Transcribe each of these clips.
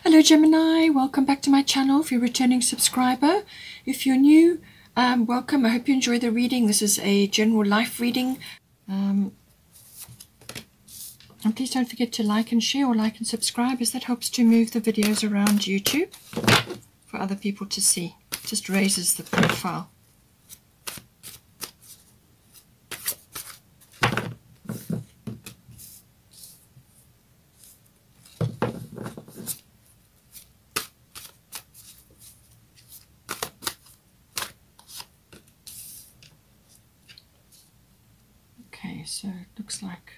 Hello Gemini, welcome back to my channel if you're a returning subscriber. If you're new, welcome. I hope you enjoy the reading. This is a general life reading. And please don't forget to like and share or like and subscribe, as that helps to move the videos around YouTube for other people to see. It just raises the profile. Okay, so it looks like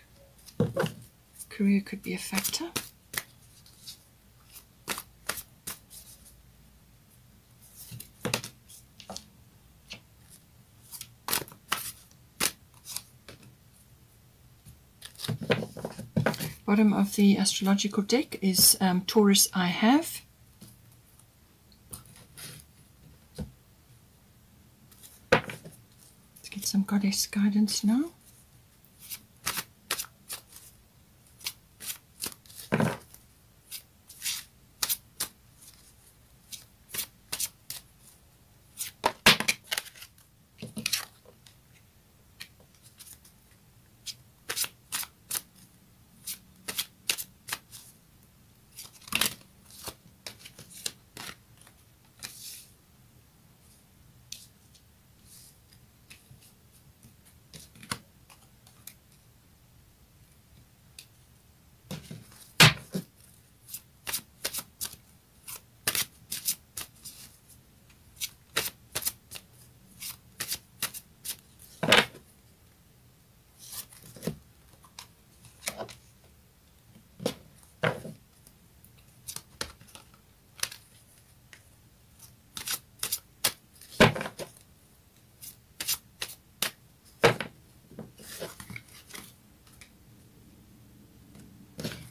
career could be a factor. Bottom of the astrological deck is Taurus I have. Let's get some goddess guidance now.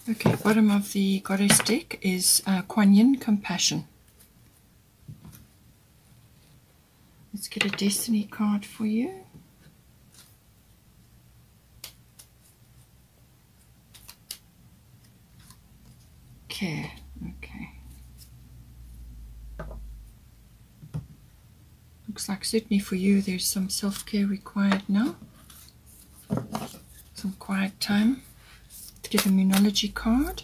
Okay, bottom of the goddess deck is Kuan Yin, compassion. Let's get a destiny card for you. Care. Okay. Looks like certainly for you there's some self-care required now. Some quiet time. Get a Moonology card.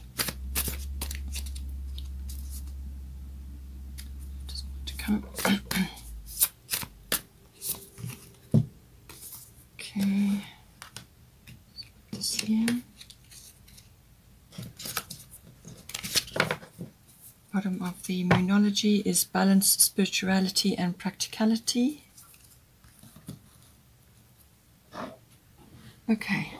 Just want to come. Okay. This here. Bottom of the Moonology is balance, spirituality, and practicality. Okay.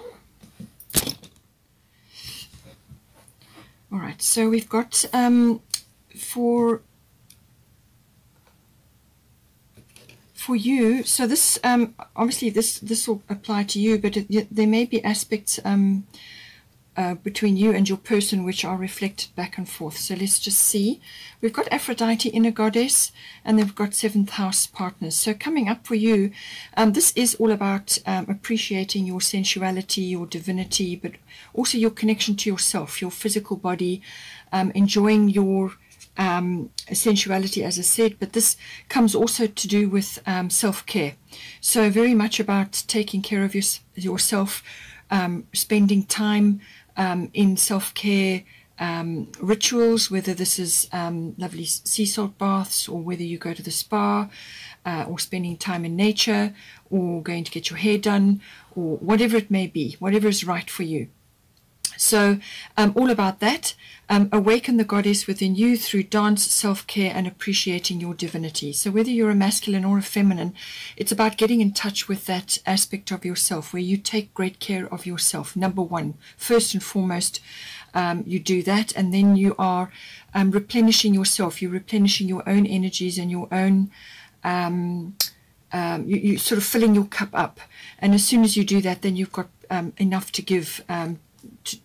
All right, so we've got for you. So this obviously this will apply to you, but there may be aspects between you and your person which are reflected back and forth. So let's just see. We've got Aphrodite, inner goddess, and then we've got seventh house partners. So coming up for you, this is all about appreciating your sensuality, your divinity, but also your connection to yourself, your physical body, enjoying your sensuality, as I said, but this comes also to do with self-care. So very much about taking care of yourself, spending time in self-care rituals, whether this is lovely sea salt baths, or whether you go to the spa, or spending time in nature, or going to get your hair done, or whatever it may be, whatever is right for you. So all about that. Awaken the goddess within you through dance, self-care, and appreciating your divinity. So whether you're a masculine or a feminine, it's about getting in touch with that aspect of yourself where you take great care of yourself. Number one, first and foremost, you do that, and then you are replenishing yourself. You're replenishing your own energies and your own you sort of filling your cup up. And as soon as you do that, then you've got enough to give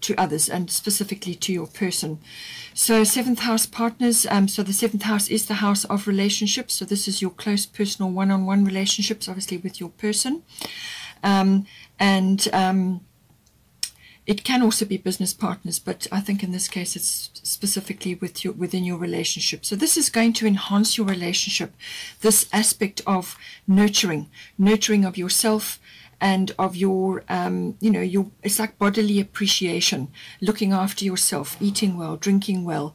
to others, and specifically to your person. So seventh house partners, so the seventh house is the house of relationships. So this is your close personal one-on-one relationships, obviously with your person. It can also be business partners, but I think in this case it's specifically within your relationship. So this is going to enhance your relationship, this aspect of nurturing of yourself and of your, it's like bodily appreciation, looking after yourself, eating well, drinking well,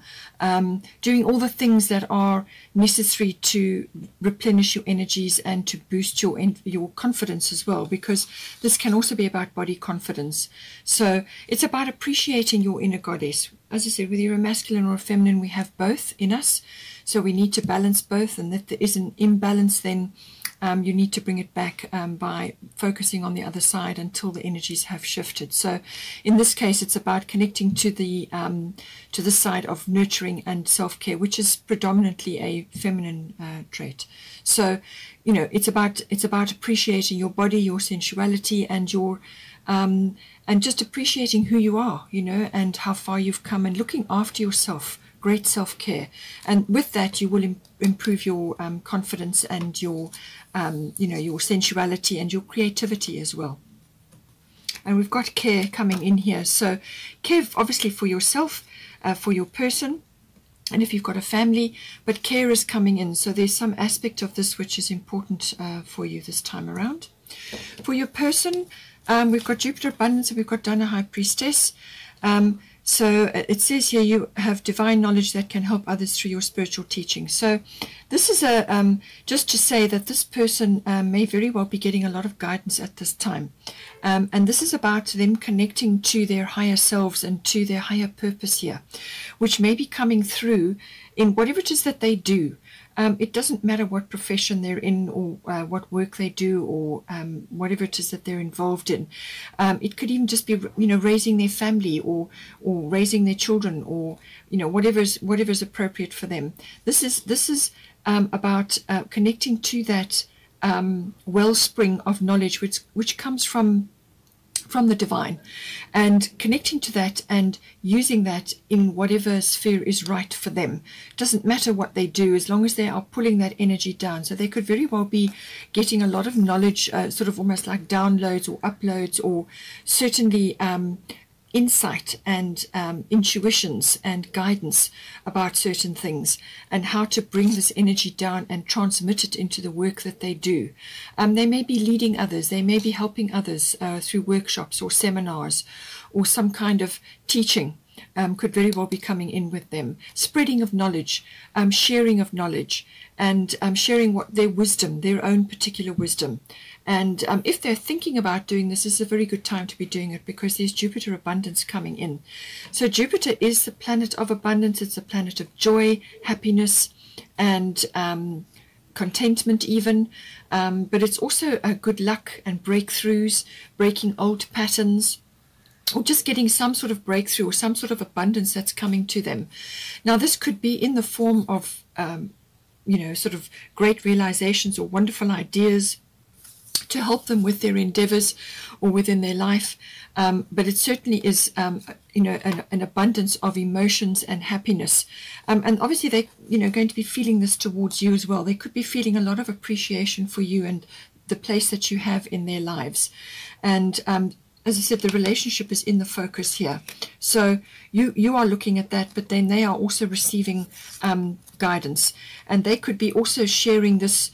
doing all the things that are necessary to replenish your energies and to boost your confidence as well, because this can also be about body confidence. So it's about appreciating your inner goddess. As I said, whether you're a masculine or a feminine, we have both in us. So we need to balance both, and if there is an imbalance, then you need to bring it back by focusing on the other side until the energies have shifted. So in this case, it's about connecting to the side of nurturing and self-care, which is predominantly a feminine trait. So, it's about appreciating your body, your sensuality, and your and just appreciating who you are, and how far you've come, and looking after yourself. Great self-care, and with that you will improve your confidence and your your sensuality and your creativity as well. And we've got care coming in here, so care obviously for yourself, for your person, and if you've got a family, but care is coming in. So there's some aspect of this which is important for you this time around. For your person, we've got Jupiter abundance, and we've got Dana High Priestess. So it says here you have divine knowledge that can help others through your spiritual teaching. So this is just to say that this person may very well be getting a lot of guidance at this time. And this is about them connecting to their higher selves and to their higher purpose here, which may be coming through in whatever it is that they do. It doesn't matter what profession they're in, or what work they do, or whatever it is that they're involved in. It could even just be, raising their family, or raising their children, or whatever's appropriate for them. This is about connecting to that wellspring of knowledge which comes from the divine, and connecting to that and using that in whatever sphere is right for them. Doesn't matter what they do, as long as they are pulling that energy down. So they could very well be getting a lot of knowledge, sort of almost like downloads or uploads, or certainly insight and intuitions and guidance about certain things, and how to bring this energy down and transmit it into the work that they do. They may be leading others, they may be helping others through workshops or seminars, or some kind of teaching could very well be coming in with them. Spreading of knowledge, sharing of knowledge, and sharing what their wisdom, their own particular wisdom. And if they're thinking about doing this, is a very good time to be doing it, because there's Jupiter abundance coming in. So Jupiter is the planet of abundance. It's a planet of joy, happiness, and contentment even. But it's also good luck and breakthroughs, breaking old patterns, or just getting some sort of breakthrough or some sort of abundance that's coming to them. Now, this could be in the form of, sort of great realizations or wonderful ideas to help them with their endeavors or within their life. But it certainly is, an abundance of emotions and happiness. And obviously they're, going to be feeling this towards you as well. They could be feeling a lot of appreciation for you and the place that you have in their lives. And as I said, the relationship is in the focus here. So you are looking at that, but then they are also receiving guidance. And they could be also sharing this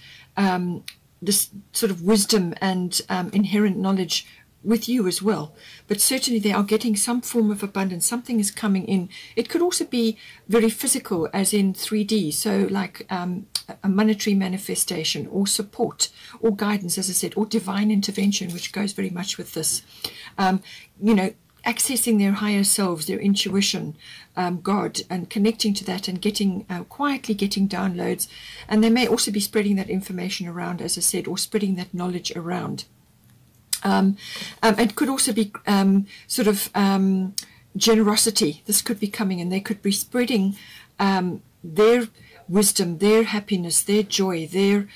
this sort of wisdom and inherent knowledge with you as well. But certainly they are getting some form of abundance. Something is coming in. It could also be very physical, as in 3D. So like a monetary manifestation, or support, or guidance, as I said, or divine intervention, which goes very much with this. Accessing their higher selves, their intuition, God, and connecting to that, and getting quietly getting downloads. And they may also be spreading that information around, as I said, or spreading that knowledge around. It could also be generosity. This could be coming in. They could be spreading their wisdom, their happiness, their joy, their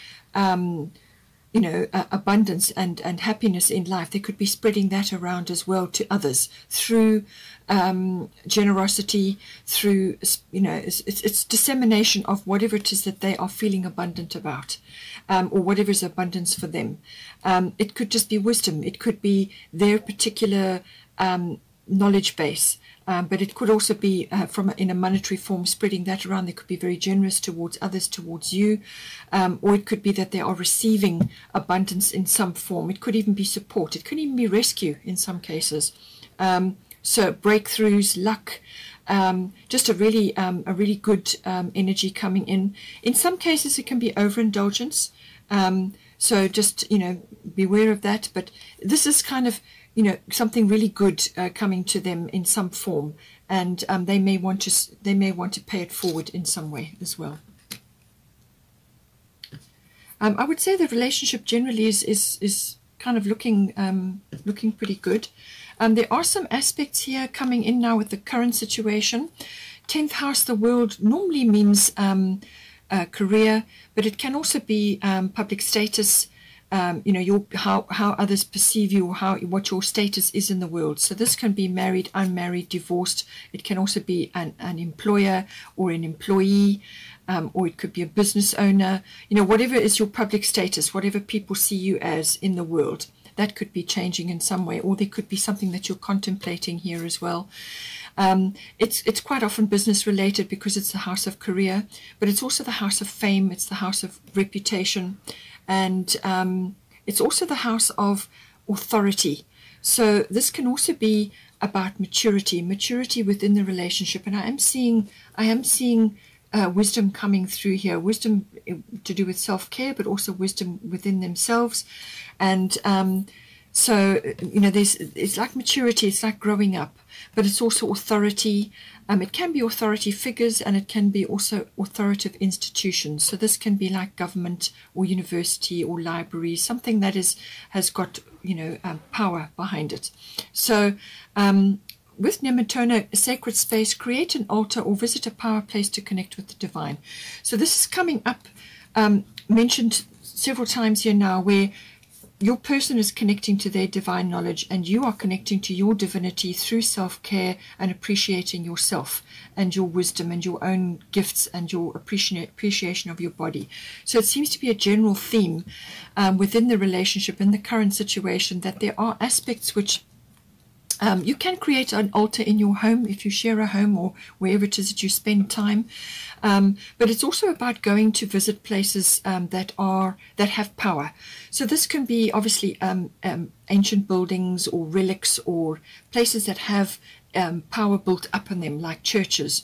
abundance and happiness in life. They could be spreading that around as well to others through generosity, through, it's dissemination of whatever it is that they are feeling abundant about, or whatever is abundance for them. It could just be wisdom. It could be their particular knowledge base. But it could also be in a monetary form, spreading that around. They could be very generous towards others, towards you, or it could be that they are receiving abundance in some form. It could even be support. It could even be rescue in some cases. So breakthroughs, luck, just a really good energy coming in. In some cases, it can be overindulgence. So just, beware of that. But this is kind of, something really good coming to them in some form, and they may want to pay it forward in some way as well. I would say the relationship generally is kind of looking pretty good. There are some aspects here coming in now with the current situation. 10th house, the world, normally means career, but it can also be public status. How others perceive you, or what your status is in the world. So this can be married, unmarried, divorced. It can also be an employer or an employee, or it could be a business owner. Whatever is your public status, whatever people see you as in the world, that could be changing in some way, or there could be something that you're contemplating here as well. It's quite often business related because it's the house of career, but it's also the house of fame. It's the house of reputation. And it's also the house of authority. So this can also be about maturity within the relationship. And I am seeing wisdom coming through here. Wisdom to do with self-care, but also wisdom within themselves. And so it's like maturity. It's like growing up, but it's also authority. It can be authority figures, and it can be also authoritative institutions. So this can be like government or university or library, something that has got power behind it. So with Nematona, a sacred space, create an altar or visit a power place to connect with the divine. So this is coming up, mentioned several times here now, where your person is connecting to their divine knowledge, and you are connecting to your divinity through self-care and appreciating yourself and your wisdom and your own gifts and your appreciation of your body. So it seems to be a general theme within the relationship, in the current situation, that there are aspects which you can create an altar in your home if you share a home or wherever it is that you spend time. But it's also about going to visit places that have power. So this can be obviously ancient buildings or relics or places that have power built up in them, like churches.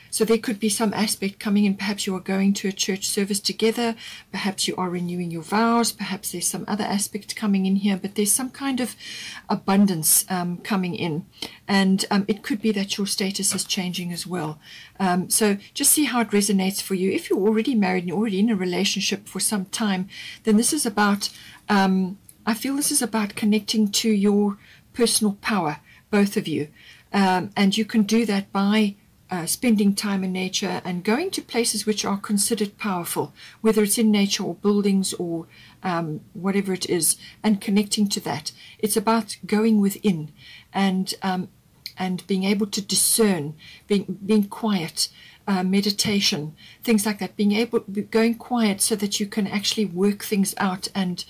So there could be some aspect coming in. Perhaps you are going to a church service together. Perhaps you are renewing your vows. Perhaps there's some other aspect coming in here, but there's some kind of abundance coming in. And it could be that your status is changing as well. So just see how it resonates for you. If you're already married and you're already in a relationship for some time, then this is about, I feel this is about connecting to your personal power, both of you. And you can do that by spending time in nature and going to places which are considered powerful, whether it's in nature or buildings or whatever it is, and connecting to that. It's about going within and being able to discern, being quiet, meditation, things like that, going quiet so that you can actually work things out and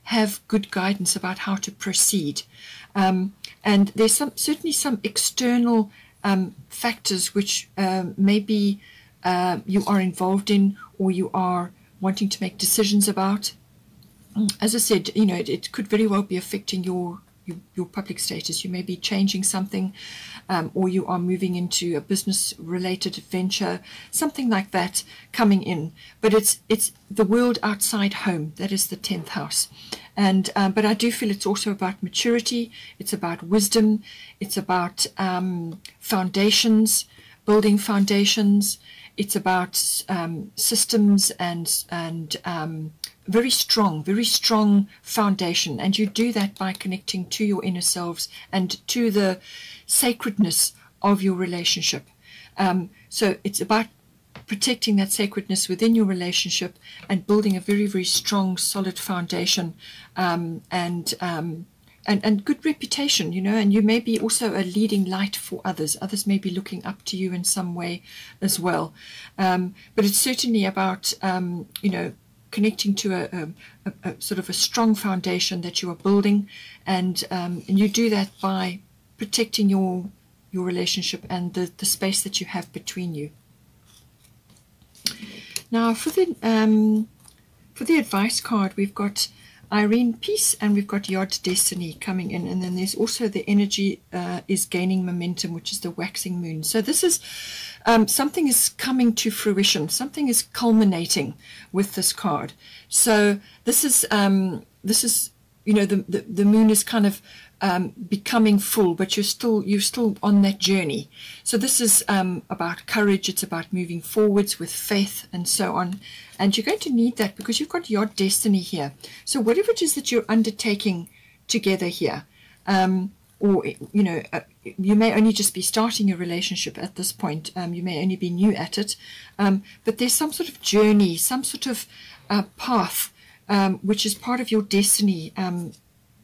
have good guidance about how to proceed. And there's certainly some external factors which maybe you are involved in, or you are wanting to make decisions about. As I said, it could very well be affecting your public status. You may be changing something, or you are moving into a business-related venture, something like that coming in. But it's the world outside home. That is the 10th house. And but I do feel it's also about maturity. It's about wisdom. It's about foundations, building foundations. It's about systems and very strong foundation. And you do that by connecting to your inner selves and to the sacredness of your relationship. So it's about protecting that sacredness within your relationship and building a very, very strong, solid foundation, and good reputation, and you may be also a leading light for others. Others may be looking up to you in some way as well. But it's certainly about, connecting to a sort of a strong foundation that you are building, and you do that by protecting your relationship and the space that you have between you. Now for the advice card, we've got Irene Peace and we've got Yod Destiny coming in, and then there's also the energy is gaining momentum, which is the waxing moon. So this is something is coming to fruition, something is culminating with this card. So this is you know, the moon is kind of becoming full, but you're still on that journey. So this is about courage. It's about moving forwards with faith and so on. And you're going to need that because you've got your destiny here. So whatever it is that you're undertaking together here, or you know, you may only just be starting a relationship at this point. You may only be new at it, but there's some sort of journey, some sort of path, which is part of your destiny.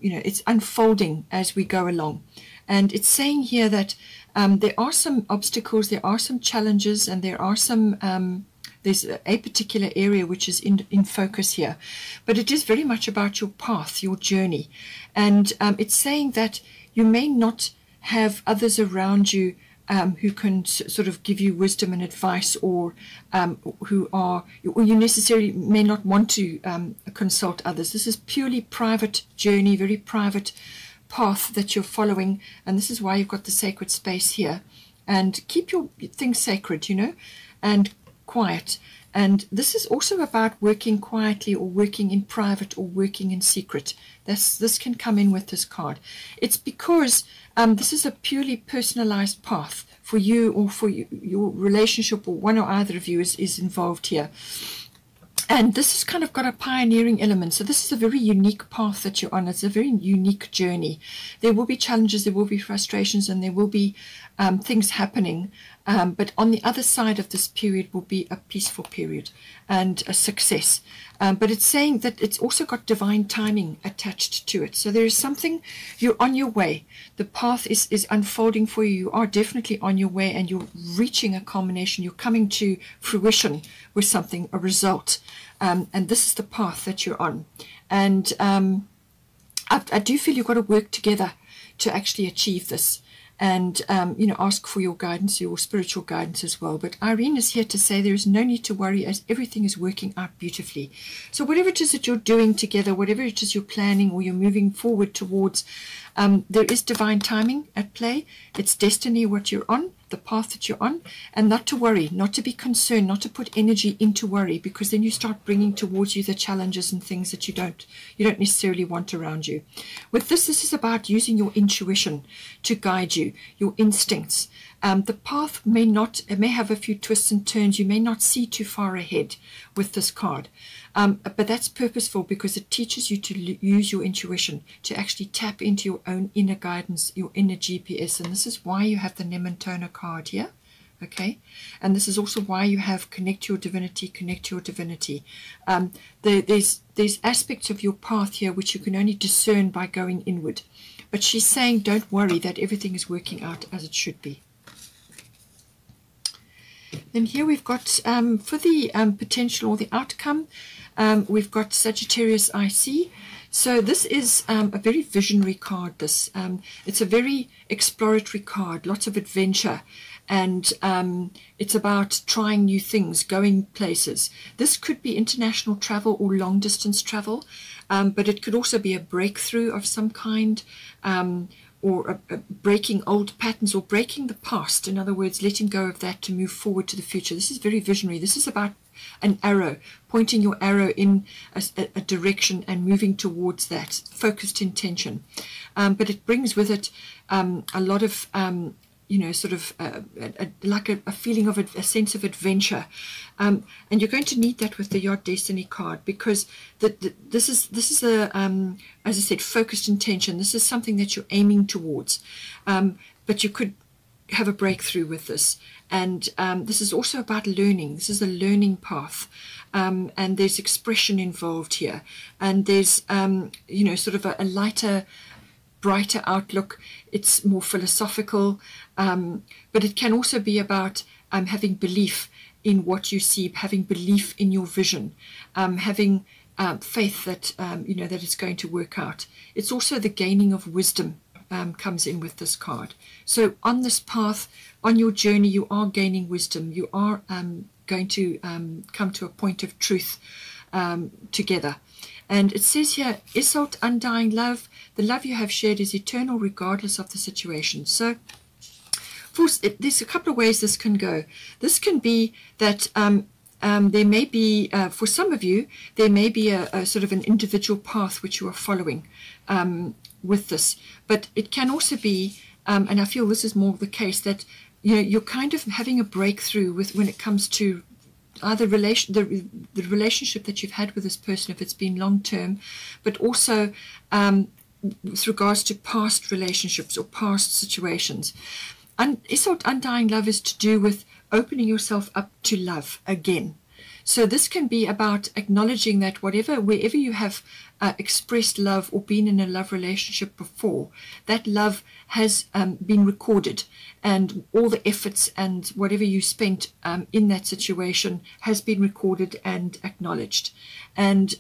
You know, it's unfolding as we go along. And it's saying here that there are some obstacles, there are some challenges, and there are some, there's a particular area which is in focus here. But it is very much about your path, your journey. And it's saying that you may not have others around you who can sort of give you wisdom and advice, or or you necessarily may not want to consult others. This is purely private journey, very private path that you're following, and this is why you've got the sacred space here. And keep your things sacred, you know, and quiet. And this is also about working quietly, or working in private, or working in secret. This can come in with this card. It's because this is a purely personalized path for you, or for your relationship, or one or either of you is involved here. And this has kind of got a pioneering element. So this is a very unique path that you're on. It's a very unique journey. There will be challenges, there will be frustrations, and there will be things happening. But on the other side of this period will be a peaceful period and a success. But it's saying that it's also got divine timing attached to it. So there is something, you're on your way. The path is unfolding for you. You are definitely on your way, and you're reaching a culmination. You're coming to fruition with something, a result. And this is the path that you're on. And I do feel you've got to work together to actually achieve this. And, you know, ask for your guidance, your spiritual guidance as well. But Irene is here to say there is no need to worry, as everything is working out beautifully. So whatever it is that you're doing together, whatever it is you're planning or you're moving forward towards, there is divine timing at play. It's destiny, what you're on, the path that you're on, and not to worry, not to be concerned, not to put energy into worry, because then you start bringing towards you the challenges and things that you don't necessarily want around you. With this is about using your intuition to guide you, your instincts. The path may have a few twists and turns. You may not see too far ahead with this card. But that's purposeful, because it teaches you to use your intuition, to actually tap into your own inner guidance, your inner GPS. And this is why you have the Nementona card here. Okay, and this is also why you have connect your divinity, connect your divinity. There's aspects of your path here which you can only discern by going inward. But she's saying don't worry, that everything is working out as it should be. Then here we've got for the potential or the outcome, we've got Sagittarius IC. So this is a very visionary card. This it's a very exploratory card, lots of adventure, and it's about trying new things, going places. This could be international travel or long distance travel, but it could also be a breakthrough of some kind, or a breaking old patterns, or breaking the past. In other words, letting go of that to move forward to the future. This is very visionary. This is about an arrow, pointing your arrow in a direction and moving towards that, focused intention. But it brings with it a lot of, you know, sort of like a feeling of a sense of adventure. And you're going to need that with the Yod Destiny card, because this is a, as I said, focused intention. This is something that you're aiming towards. But you could have a breakthrough with this. And this is also about learning. This is a learning path. And there's expression involved here. And there's, you know, sort of a lighter, brighter outlook. It's more philosophical. But it can also be about having belief in what you see, having belief in your vision, having faith that, you know, that it's going to work out. It's also the gaining of wisdom comes in with this card. So on this path, on your journey, you are gaining wisdom. You are going to come to a point of truth together. And it says here, Isolde, undying love. The love you have shared is eternal regardless of the situation. So there's a couple of ways this can go. This can be that there may be, for some of you, there may be a sort of an individual path which you are following with this. But it can also be, and I feel this is more the case, that you're kind of having a breakthrough when it comes to either the relationship that you've had with this person, if it's been long term, but also with regards to past relationships or past situations. Isolde, undying love is to do with opening yourself up to love again. So this can be about acknowledging that wherever you have expressed love or been in a love relationship before, that love has been recorded, and all the efforts and whatever you spent in that situation has been recorded and acknowledged. And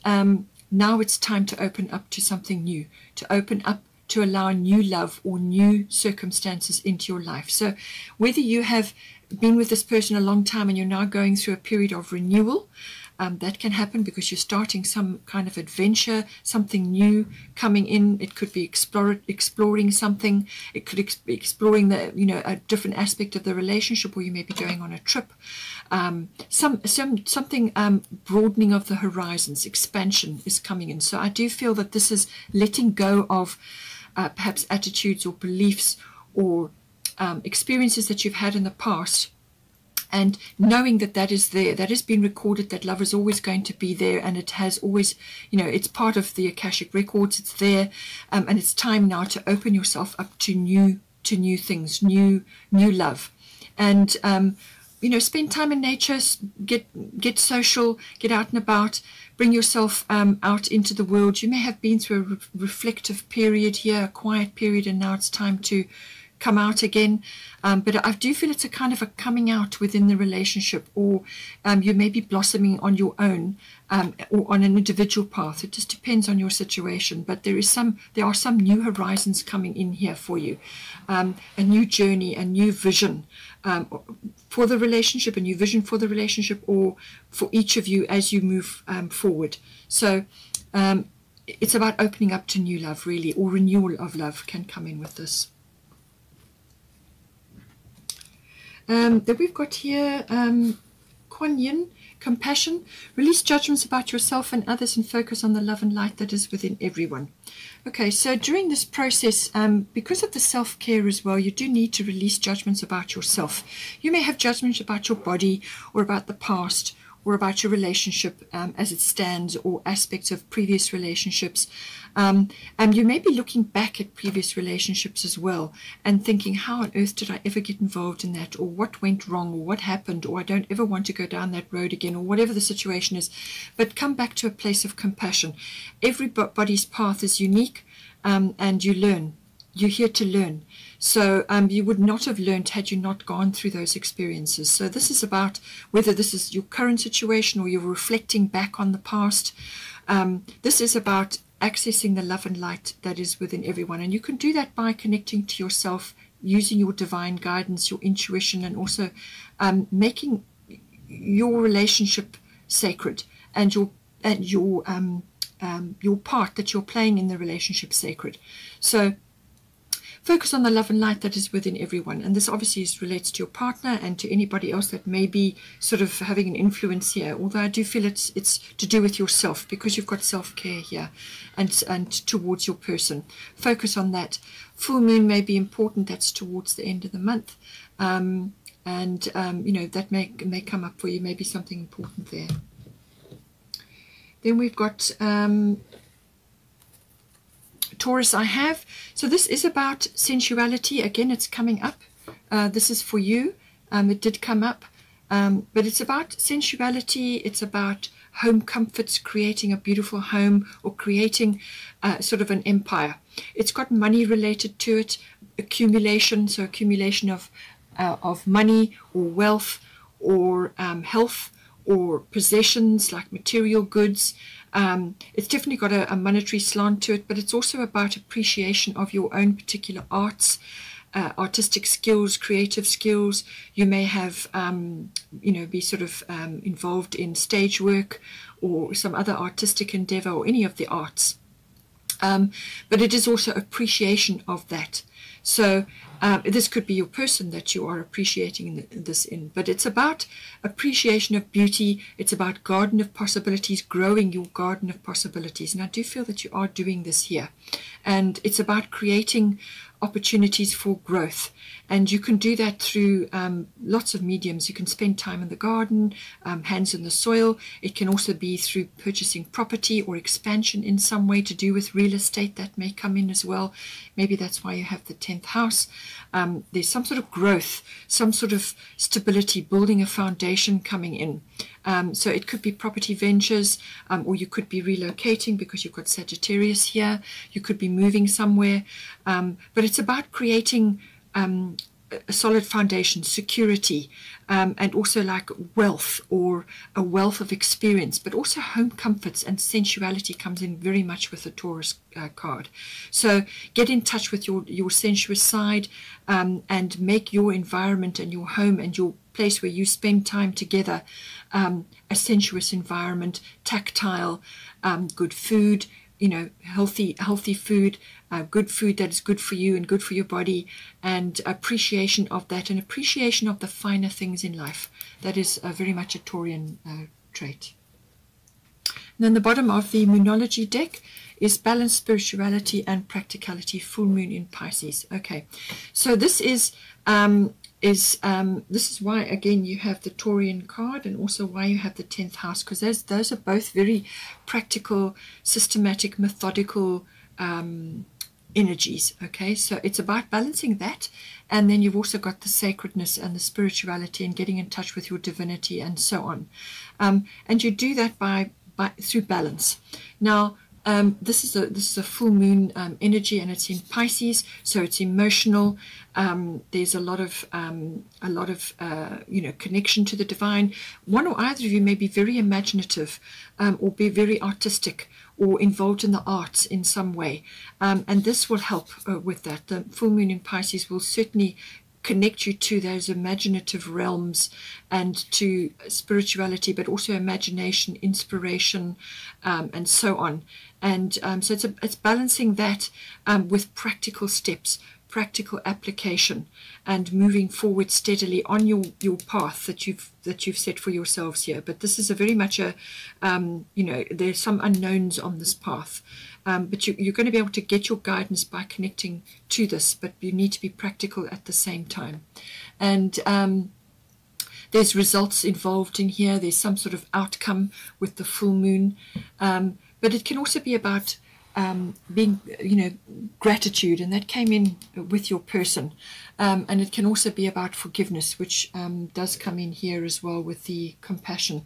now it's time to open up to something new, to open up to allow new love or new circumstances into your life. So whether you have been with this person a long time and you're now going through a period of renewal, that can happen because you're starting some kind of adventure, something new coming in. It could be exploring something. It could be exploring a different aspect of the relationship, or you may be going on a trip. Something broadening of the horizons, expansion is coming in. So I do feel that this is letting go of perhaps attitudes or beliefs or experiences that you've had in the past, and knowing that is there, that has been recorded, that love is always going to be there, and it has always, it's part of the Akashic records, it's there, and it's time now to open yourself up to new things, new love. And spend time in nature, get social, get out and about, bring yourself out into the world. You may have been through a reflective period here, a quiet period, and now it's time to come out again. But I do feel it's a kind of a coming out within the relationship, or you may be blossoming on your own, or on an individual path. It just depends on your situation. But there are some new horizons coming in here for you, a new journey, a new vision for the relationship, a new vision for the relationship, or for each of you as you move forward. So it's about opening up to new love, really, or renewal of love can come in with this. That we've got here, Kuan Yin, compassion. Release judgments about yourself and others and focus on the love and light that is within everyone. Okay, so during this process, because of the self-care as well, you do need to release judgments about yourself. You may have judgments about your body, or about the past, or about your relationship as it stands, or aspects of previous relationships. You may be looking back at previous relationships as well and thinking, how on earth did I ever get involved in that, or what went wrong, or what happened, or I don't ever want to go down that road again, or whatever the situation is. But come back to a place of compassion. Everybody's path is unique, and you learn. You're here to learn. So you would not have learned had you not gone through those experiences. So this is about whether this is your current situation or you're reflecting back on the past. This is about accessing the love and light that is within everyone. And you can do that by connecting to yourself, using your divine guidance, your intuition, and also making your relationship sacred, and your part that you're playing in the relationship sacred. So focus on the love and light that is within everyone. And this obviously relates to your partner and to anybody else that may be sort of having an influence here. Although I do feel it's to do with yourself, because you've got self-care here and towards your person. Focus on that. Full moon may be important. That's towards the end of the month. That may come up for you. Maybe something important there. Then we've got Taurus, I have. So this is about sensuality. Again, it's coming up. This is for you. It did come up. But it's about sensuality. It's about home comforts, creating a beautiful home, or creating sort of an empire. It's got money related to it. Accumulation, so accumulation of money or wealth or health or possessions like material goods. It's definitely got a monetary slant to it, but it's also about appreciation of your own particular arts, artistic skills, creative skills. You may have, be sort of involved in stage work or some other artistic endeavor or any of the arts. But it is also appreciation of that. So this could be your person that you are appreciating this in, but it's about appreciation of beauty. It's about garden of possibilities, growing your garden of possibilities. And I do feel that you are doing this here. And it's about creating opportunities for growth, and you can do that through lots of mediums. You can spend time in the garden, hands in the soil. It can also be through purchasing property or expansion in some way to do with real estate. That may come in as well. Maybe that's why you have the 10th house. There's some sort of growth, some sort of stability, building a foundation coming in. So it could be property ventures, or you could be relocating because you've got Sagittarius here. You could be moving somewhere, but it's about creating a solid foundation, security, and also like wealth or a wealth of experience, but also home comforts and sensuality comes in very much with the Taurus card. So get in touch with your sensuous side, and make your environment and your home and your place where you spend time together a sensuous environment, tactile, good food, healthy food, good food that is good for you and good for your body, and appreciation of that, and appreciation of the finer things in life. That is very much a Taurian trait. And then the bottom of the Moonology deck is balance, spirituality, and practicality. Full moon in Pisces. Okay, so this is this is why again you have the Taurian card, and also why you have the 10th house, because those are both very practical, systematic, methodical energies. Okay, so it's about balancing that, and then you've also got the sacredness and the spirituality and getting in touch with your divinity and so on, and you do that by through balance. Now this is a full moon energy, and it's in Pisces, so it's emotional. There's a lot of connection to the divine. One or either of you may be very imaginative, or be very artistic, or involved in the arts in some way, and this will help with that. The full moon in Pisces will certainly connect you to those imaginative realms and to spirituality, but also imagination, inspiration, and so on. And so it's balancing that with practical steps, practical application, and moving forward steadily on your path that you've set for yourselves here. But this is a very much a there's some unknowns on this path, but you're going to be able to get your guidance by connecting to this, but you need to be practical at the same time. And there's results involved in here. There's some sort of outcome with the full moon, but it can also be about being, gratitude, and that came in with your person, and it can also be about forgiveness, which does come in here as well with the compassion.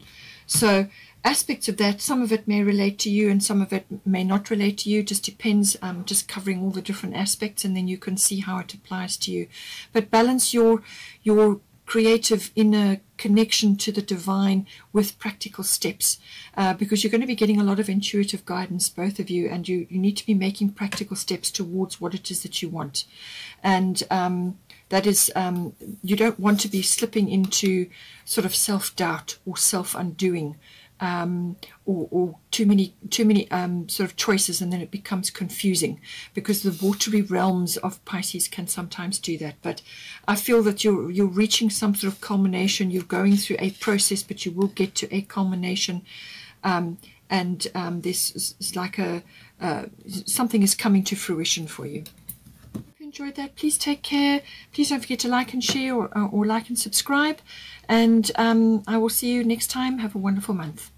So aspects of that, some of it may relate to you and some of it may not relate to you, just depends. Just covering all the different aspects, and then you can see how it applies to you. But balance your creative inner connection to the divine with practical steps, because you're going to be getting a lot of intuitive guidance, both of you, and you need to be making practical steps towards what it is that you want. And that is, you don't want to be slipping into sort of self-doubt or self-undoing, or too many sort of choices, and then it becomes confusing, because the watery realms of Pisces can sometimes do that. But I feel that you're reaching some sort of culmination. You're going through a process, but you will get to a culmination, and this is like something is coming to fruition for you. If you enjoyed that, please take care. Please don't forget to like and share, or like and subscribe, and I will see you next time. Have a wonderful month.